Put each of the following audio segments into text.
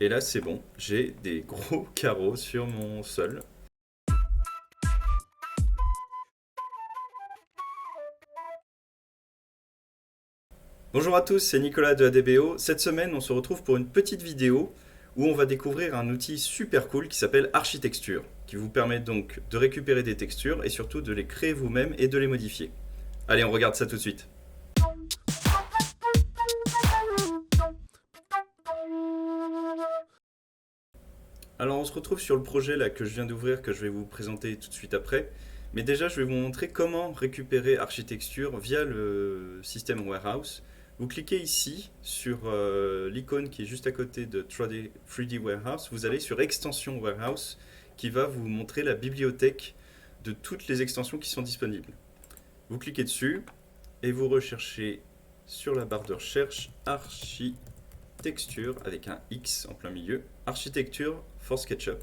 Et là, c'est bon, j'ai des gros carreaux sur mon sol. Bonjour à tous, c'est Nicolas de ADBO. Cette semaine, on se retrouve pour une petite vidéo où on va découvrir un outil super cool qui s'appelle Architecture, qui vous permet donc de récupérer des textures et surtout de les créer vous-même et de les modifier. Allez, on regarde ça tout de suite. Alors, on se retrouve sur le projet là que je viens d'ouvrir, que je vais vous présenter tout de suite après. Mais déjà, je vais vous montrer comment récupérer Architecture via le système Warehouse. Vous cliquez ici sur l'icône qui est juste à côté de 3D Warehouse. Vous allez sur Extension Warehouse qui va vous montrer la bibliothèque de toutes les extensions qui sont disponibles. Vous cliquez dessus et vous recherchez sur la barre de recherche Architecture avec un X en plein milieu, Architecture for SketchUp.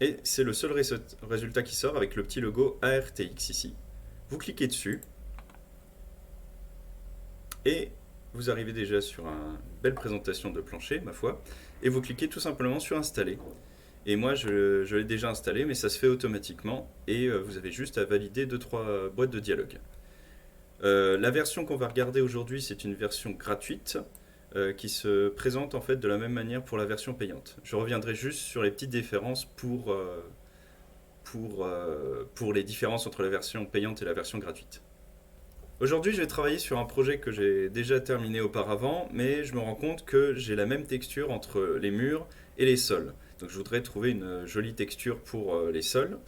Et c'est le seul résultat qui sort avec le petit logo ARTX ici. Vous cliquez dessus et vous arrivez déjà sur une belle présentation de plancher, ma foi, et vous cliquez tout simplement sur installer. Et moi je l'ai déjà installé, mais ça se fait automatiquement et vous avez juste à valider 2-3 boîtes de dialogue. La version qu'on va regarder aujourd'hui, c'est une version gratuite qui se présente en fait de la même manière pour la version payante. Je reviendrai juste sur les petites différences pour les différences entre la version payante et la version gratuite. Aujourd'hui, je vais travailler sur un projet que j'ai déjà terminé auparavant, mais je me rends compte que j'ai la même texture entre les murs et les sols. Donc je voudrais trouver une jolie texture pour les sols.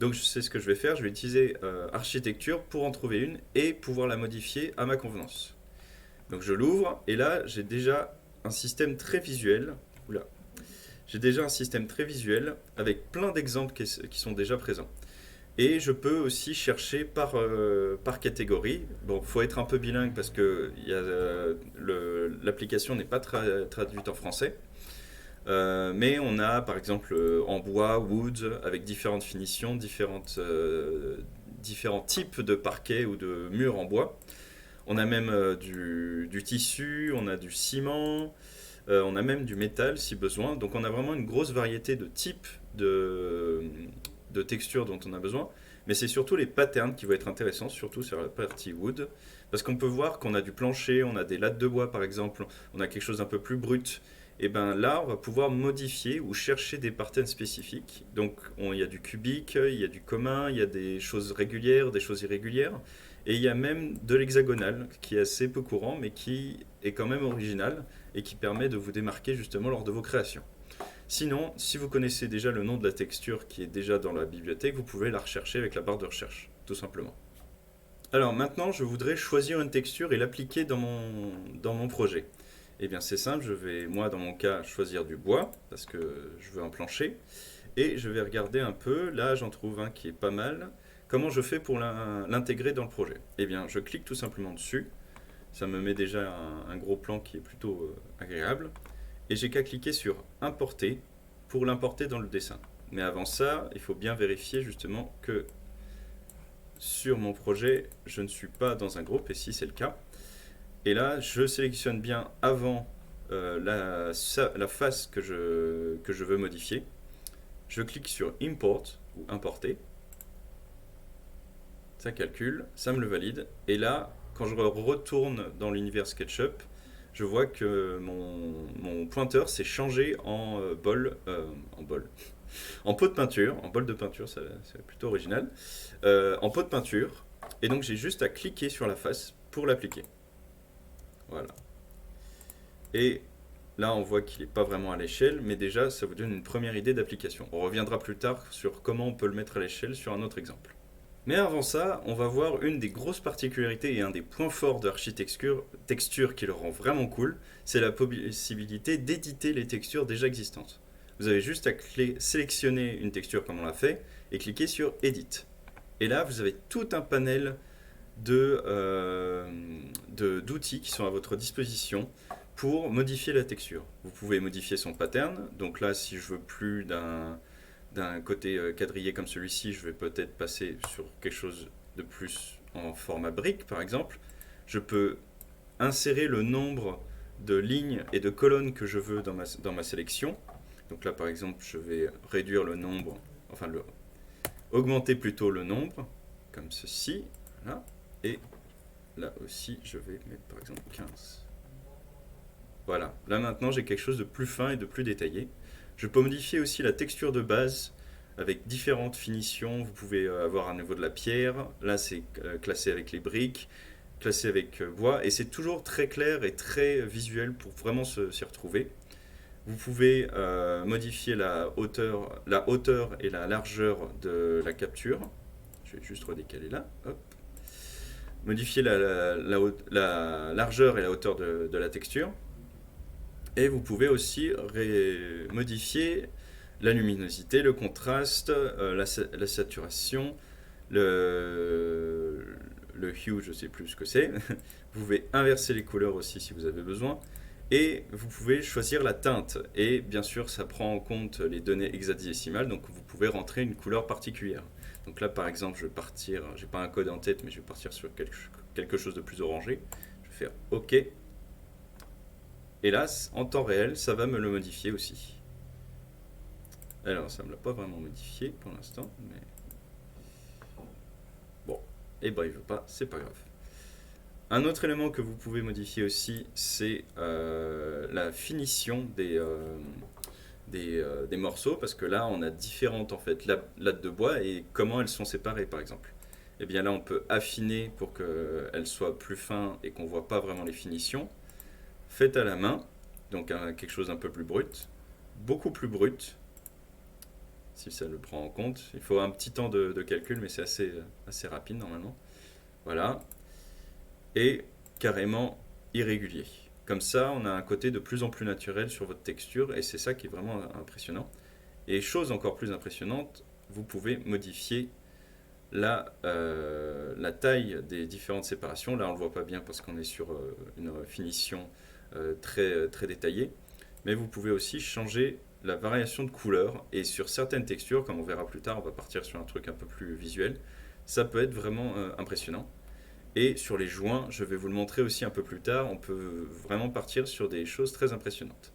Donc je sais ce que je vais faire, je vais utiliser Architecture pour en trouver une et pouvoir la modifier à ma convenance. Donc je l'ouvre et là j'ai déjà un système très visuel. Oula. J'ai déjà un système très visuel avec plein d'exemples qui sont déjà présents. Et je peux aussi chercher par catégorie. Bon, il faut être un peu bilingue parce que l'application n'est pas traduite en français. Mais on a par exemple en bois, wood, avec différentes finitions, différents types de parquets ou de murs en bois. On a même du tissu, on a du ciment, on a même du métal si besoin. Donc on a vraiment une grosse variété de types de textures dont on a besoin. Mais c'est surtout les patterns qui vont être intéressants, surtout sur la partie wood. Parce qu'on peut voir qu'on a du plancher, on a des lattes de bois par exemple, on a quelque chose d'un peu plus brut. Et bien là, on va pouvoir modifier ou chercher des patterns spécifiques. Donc il y a du cubique, il y a du commun, il y a des choses régulières, des choses irrégulières. Et il y a même de l'hexagonal, qui est assez peu courant, mais qui est quand même original et qui permet de vous démarquer justement lors de vos créations. Sinon, si vous connaissez déjà le nom de la texture qui est déjà dans la bibliothèque, vous pouvez la rechercher avec la barre de recherche, tout simplement. Alors maintenant, je voudrais choisir une texture et l'appliquer dans mon projet. Eh bien c'est simple, je vais moi dans mon cas choisir du bois, parce que je veux un plancher, et je vais regarder un peu, là j'en trouve un qui est pas mal. Comment je fais pour l'intégrer dans le projet? Eh bien je clique tout simplement dessus, ça me met déjà un gros plan qui est plutôt agréable, et j'ai qu'à cliquer sur importer pour l'importer dans le dessin. Mais avant ça, il faut bien vérifier justement que sur mon projet, je ne suis pas dans un groupe, et si c'est le cas. Et là, je sélectionne bien avant la face que je veux modifier. Je clique sur Import ou Importer. Ça calcule, ça me le valide. Et là, quand je retourne dans l'univers SketchUp, je vois que mon pointeur s'est changé en en pot de peinture, en bol de peinture, c'est plutôt original, en pot de peinture. Et donc j'ai juste à cliquer sur la face pour l'appliquer. Voilà. Et là, on voit qu'il n'est pas vraiment à l'échelle, mais déjà, ça vous donne une première idée d'application. On reviendra plus tard sur comment on peut le mettre à l'échelle sur un autre exemple. Mais avant ça, on va voir une des grosses particularités et un des points forts de l'architecture qui le rend vraiment cool, c'est la possibilité d'éditer les textures déjà existantes. Vous avez juste à sélectionner une texture comme on l'a fait et cliquer sur Edit. Et là, vous avez tout un panel d'outils qui sont à votre disposition pour modifier la texture. Vous pouvez modifier son pattern. Donc là, si je veux plus d'un côté quadrillé comme celui-ci, je vais peut-être passer sur quelque chose de plus en format brique, par exemple. Je peux insérer le nombre de lignes et de colonnes que je veux dans ma sélection. Donc là, par exemple, je vais réduire le nombre, enfin, augmenter plutôt le nombre, comme ceci. Voilà. Et là aussi, je vais mettre par exemple 15. Voilà. Là, maintenant, j'ai quelque chose de plus fin et de plus détaillé. Je peux modifier aussi la texture de base avec différentes finitions. Vous pouvez avoir à niveau de la pierre. Là, c'est classé avec les briques, classé avec bois. Et c'est toujours très clair et très visuel pour vraiment s'y retrouver. Vous pouvez modifier la hauteur et la largeur de la capture. Je vais juste redécaler là. Hop. Modifier la largeur et la hauteur de la texture. Et vous pouvez aussi modifier la luminosité, le contraste, la saturation, le hue, je ne sais plus ce que c'est. Vous pouvez inverser les couleurs aussi si vous avez besoin. Et vous pouvez choisir la teinte. Et bien sûr, ça prend en compte les données hexadécimales, donc vous pouvez rentrer une couleur particulière. Donc là, par exemple, je vais partir, j'ai pas un code en tête, mais je vais partir sur quelque chose de plus orangé. Je vais faire OK. Et là, en temps réel, ça va me le modifier aussi. Alors, ça ne me l'a pas vraiment modifié pour l'instant, mais... Bon, et ben il veut pas, c'est pas grave. Un autre élément que vous pouvez modifier aussi, c'est la finition des morceaux, parce que là, on a différentes en fait lattes de bois et comment elles sont séparées, par exemple. Et bien là, on peut affiner pour qu'elles soient plus fines et qu'on ne voit pas vraiment les finitions. Faites à la main, donc quelque chose d'un peu plus brut, beaucoup plus brut, si ça le prend en compte. Il faut un petit temps de calcul, mais c'est assez rapide normalement. Voilà. Et carrément irrégulier. Comme ça, on a un côté de plus en plus naturel sur votre texture, et c'est ça qui est vraiment impressionnant. Et chose encore plus impressionnante, vous pouvez modifier la taille des différentes séparations. Là, on ne le voit pas bien parce qu'on est sur une finition très détaillée. Mais vous pouvez aussi changer la variation de couleur. Et sur certaines textures, comme on verra plus tard, on va partir sur un truc un peu plus visuel. Ça peut être vraiment impressionnant. Et sur les joints, je vais vous le montrer aussi un peu plus tard, on peut vraiment partir sur des choses très impressionnantes.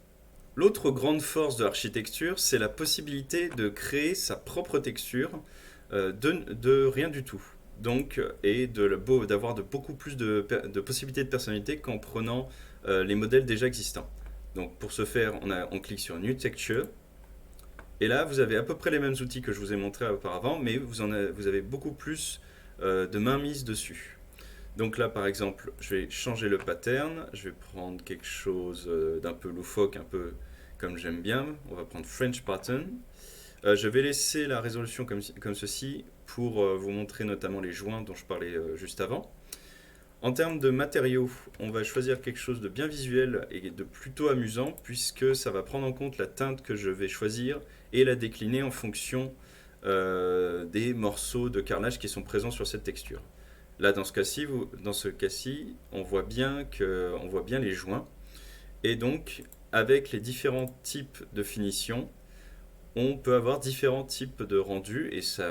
L'autre grande force de l'architecture, c'est la possibilité de créer sa propre texture de rien du tout. Donc, et d'avoir beaucoup plus de possibilités de personnalité qu'en prenant les modèles déjà existants. Donc pour ce faire, on clique sur New Texture. Et là, vous avez à peu près les mêmes outils que je vous ai montrés auparavant, mais vous avez beaucoup plus de mainmise dessus. Donc là, par exemple, je vais changer le pattern. Je vais prendre quelque chose d'un peu loufoque, un peu comme j'aime bien. On va prendre French Pattern. Je vais laisser la résolution comme ceci pour vous montrer notamment les joints dont je parlais juste avant. En termes de matériaux, on va choisir quelque chose de bien visuel et de plutôt amusant puisque ça va prendre en compte la teinte que je vais choisir et la décliner en fonction des morceaux de carrelage qui sont présents sur cette texture. Là, dans ce cas-ci, on voit bien les joints. Et donc, avec les différents types de finition, on peut avoir différents types de rendus et ça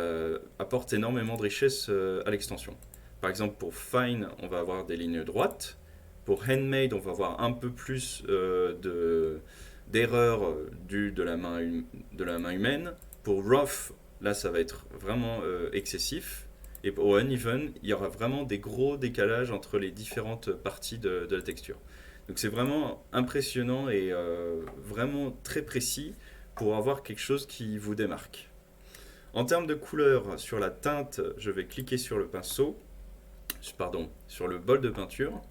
apporte énormément de richesse à l'extension. Par exemple, pour Fine, on va avoir des lignes droites. Pour Handmade, on va avoir un peu plus d'erreurs dues de la main humaine. Pour Rough, là, ça va être vraiment excessif. Et au Uneven, il y aura vraiment des gros décalages entre les différentes parties de la texture. Donc c'est vraiment impressionnant et vraiment très précis pour avoir quelque chose qui vous démarque. En termes de couleur, sur la teinte, je vais cliquer sur le pinceau, sur le bol de peinture.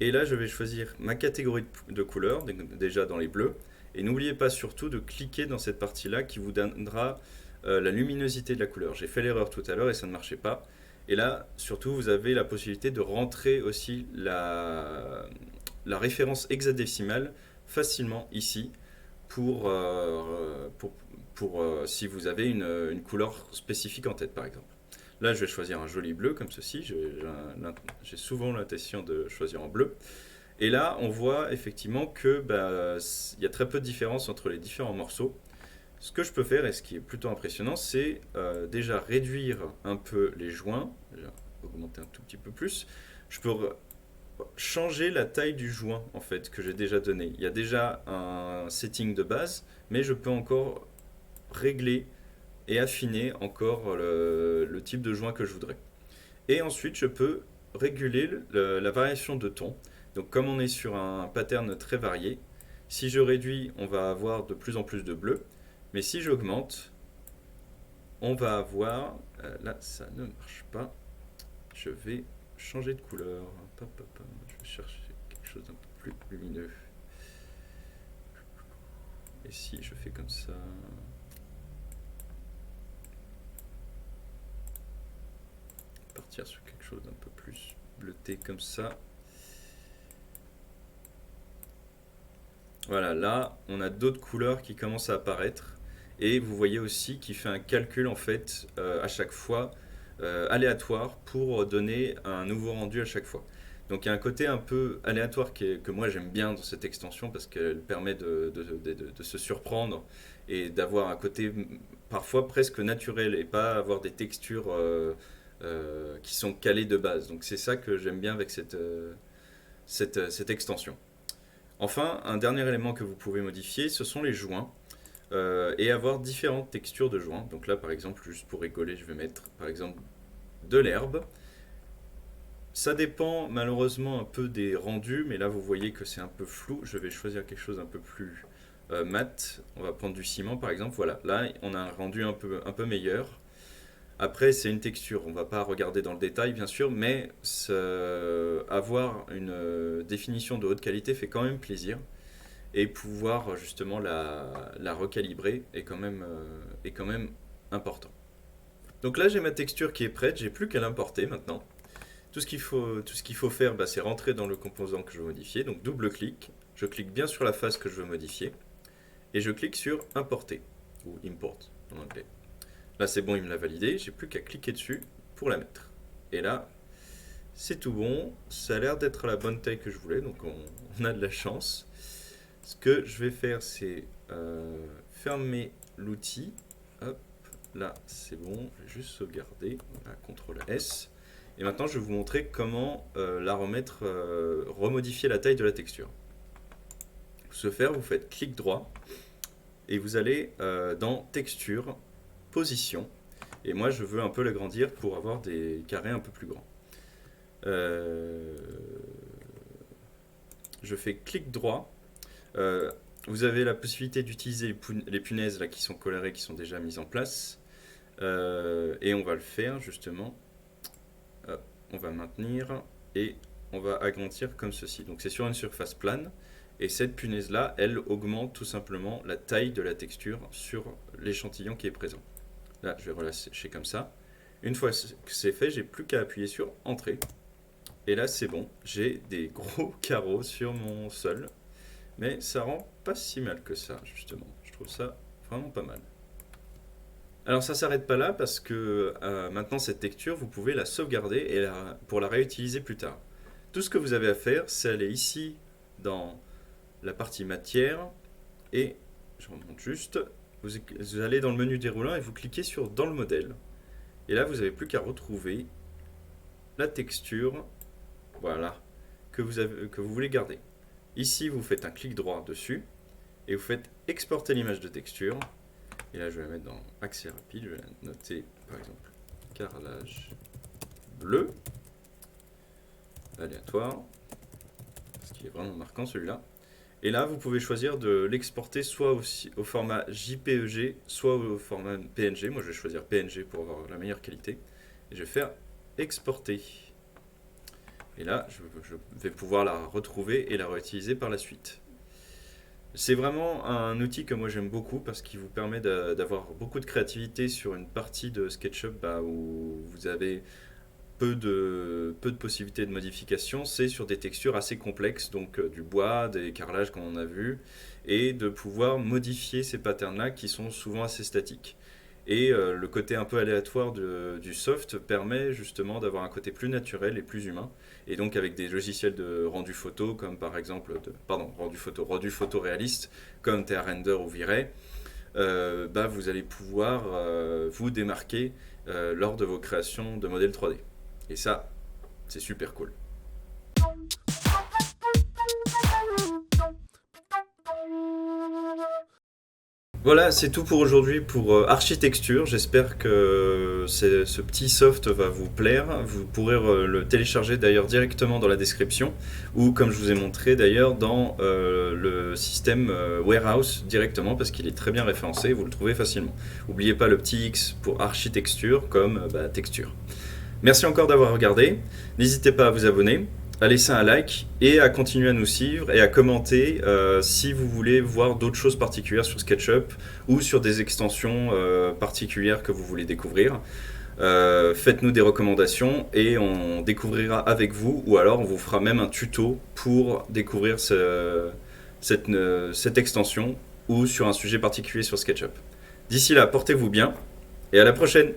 Et là, je vais choisir ma catégorie de couleurs, déjà dans les bleus. Et n'oubliez pas surtout de cliquer dans cette partie-là qui vous donnera la luminosité de la couleur. J'ai fait l'erreur tout à l'heure et ça ne marchait pas. Et là, surtout, vous avez la possibilité de rentrer aussi la référence hexadécimale facilement ici pour si vous avez une couleur spécifique en tête, par exemple. Là, je vais choisir un joli bleu comme ceci. J'ai souvent l'intention de choisir en bleu. Et là, on voit effectivement que y a très peu de différence entre les différents morceaux. Ce que je peux faire, et ce qui est plutôt impressionnant, c'est déjà réduire un peu les joints, augmenter un tout petit peu plus. Je peux changer la taille du joint en fait que j'ai déjà donné. Il y a déjà un setting de base, mais je peux encore régler et affiner encore le type de joint que je voudrais. Et ensuite, je peux réguler la variation de ton. Donc comme on est sur un pattern très varié, si je réduis, on va avoir de plus en plus de bleu. Mais si j'augmente, on va avoir... là, ça ne marche pas. Je vais changer de couleur. Je vais chercher quelque chose d'un peu plus lumineux. Et si je fais comme ça... Partir sur quelque chose d'un peu plus bleuté comme ça. Voilà, là, on a d'autres couleurs qui commencent à apparaître. Et vous voyez aussi qu'il fait un calcul en fait à chaque fois aléatoire pour donner un nouveau rendu à chaque fois. Donc il y a un côté un peu aléatoire que moi j'aime bien dans cette extension parce qu'elle permet de se surprendre et d'avoir un côté parfois presque naturel et pas avoir des textures qui sont calées de base. Donc c'est ça que j'aime bien avec cette extension. Enfin, un dernier élément que vous pouvez modifier, ce sont les joints et avoir différentes textures de joints. Donc là, par exemple, juste pour rigoler, je vais mettre par exemple de l'herbe. Ça dépend malheureusement un peu des rendus, mais là vous voyez que c'est un peu flou. Je vais choisir quelque chose un peu plus mat. On va prendre du ciment par exemple. Voilà, là on a un rendu un peu meilleur. Après, c'est une texture, on ne va pas regarder dans le détail bien sûr, mais avoir une définition de haute qualité fait quand même plaisir. Et pouvoir justement la recalibrer est quand même important. Donc là, j'ai ma texture qui est prête, j'ai plus qu'à l'importer maintenant. Tout ce qu'il faut faire, bah, c'est rentrer dans le composant que je veux modifier. Donc double-clic, je clique bien sur la face que je veux modifier, et je clique sur Importer, ou Import en anglais. Là c'est bon, il me l'a validé, j'ai plus qu'à cliquer dessus pour la mettre. Et là, c'est tout bon, ça a l'air d'être à la bonne taille que je voulais, donc on a de la chance. Ce que je vais faire, c'est fermer l'outil. Hop, là c'est bon, je vais juste sauvegarder, voilà, CTRL S. Et maintenant, je vais vous montrer comment remodifier la taille de la texture. Pour ce faire, vous faites clic droit et vous allez dans Texture, Position. Et moi, je veux un peu l'agrandir pour avoir des carrés un peu plus grands. Je fais clic droit. Vous avez la possibilité d'utiliser les punaises là, qui sont colorées, qui sont déjà mises en place. Et on va le faire justement. Hop, on va maintenir et on va agrandir comme ceci. Donc c'est sur une surface plane et cette punaise là, elle augmente tout simplement la taille de la texture sur l'échantillon qui est présent. Là, je vais relâcher comme ça. Une fois que c'est fait, j'ai plus qu'à appuyer sur Entrée. Et là, c'est bon. J'ai des gros carreaux sur mon sol. Mais ça rend pas si mal que ça, justement. Je trouve ça vraiment pas mal. Alors ça s'arrête pas là parce que maintenant cette texture, vous pouvez la sauvegarder et pour la réutiliser plus tard. Tout ce que vous avez à faire, c'est aller ici dans la partie matière et je remonte juste. Vous allez dans le menu déroulant et vous cliquez sur dans le modèle. Et là, vous n'avez plus qu'à retrouver la texture, voilà, que vous voulez garder. Ici, vous faites un clic droit dessus et vous faites exporter l'image de texture. Et là, je vais la mettre dans accès rapide. Je vais la noter, par exemple, carrelage bleu, aléatoire, ce qui est vraiment marquant celui-là. Et là, vous pouvez choisir de l'exporter soit au format JPEG, soit au format PNG. Moi, je vais choisir PNG pour avoir la meilleure qualité. Et je vais faire exporter. Et là, je vais pouvoir la retrouver et la réutiliser par la suite. C'est vraiment un outil que moi j'aime beaucoup parce qu'il vous permet d'avoir beaucoup de créativité sur une partie de SketchUp où vous avez peu de possibilités de modification. C'est sur des textures assez complexes, donc du bois, des carrelages comme on a vu, et de pouvoir modifier ces patterns-là qui sont souvent assez statiques. Et le côté un peu aléatoire du soft permet justement d'avoir un côté plus naturel et plus humain. Et donc avec des logiciels de rendu photo, comme par exemple, rendu photo réaliste, comme TheaRender ou V-Ray, vous allez pouvoir vous démarquer lors de vos créations de modèles 3D. Et ça, c'est super cool. Voilà, c'est tout pour aujourd'hui pour Architecture. J'espère que ce petit soft va vous plaire. Vous pourrez le télécharger d'ailleurs directement dans la description ou comme je vous ai montré d'ailleurs dans le système Warehouse directement parce qu'il est très bien référencé, vous le trouvez facilement. N'oubliez pas le petit X pour Architecture comme texture. Merci encore d'avoir regardé. N'hésitez pas à vous abonner, à laisser un like et à continuer à nous suivre et à commenter si vous voulez voir d'autres choses particulières sur SketchUp ou sur des extensions particulières que vous voulez découvrir. Faites-nous des recommandations et on découvrira avec vous ou alors on vous fera même un tuto pour découvrir cette extension ou sur un sujet particulier sur SketchUp. D'ici là, portez-vous bien et à la prochaine!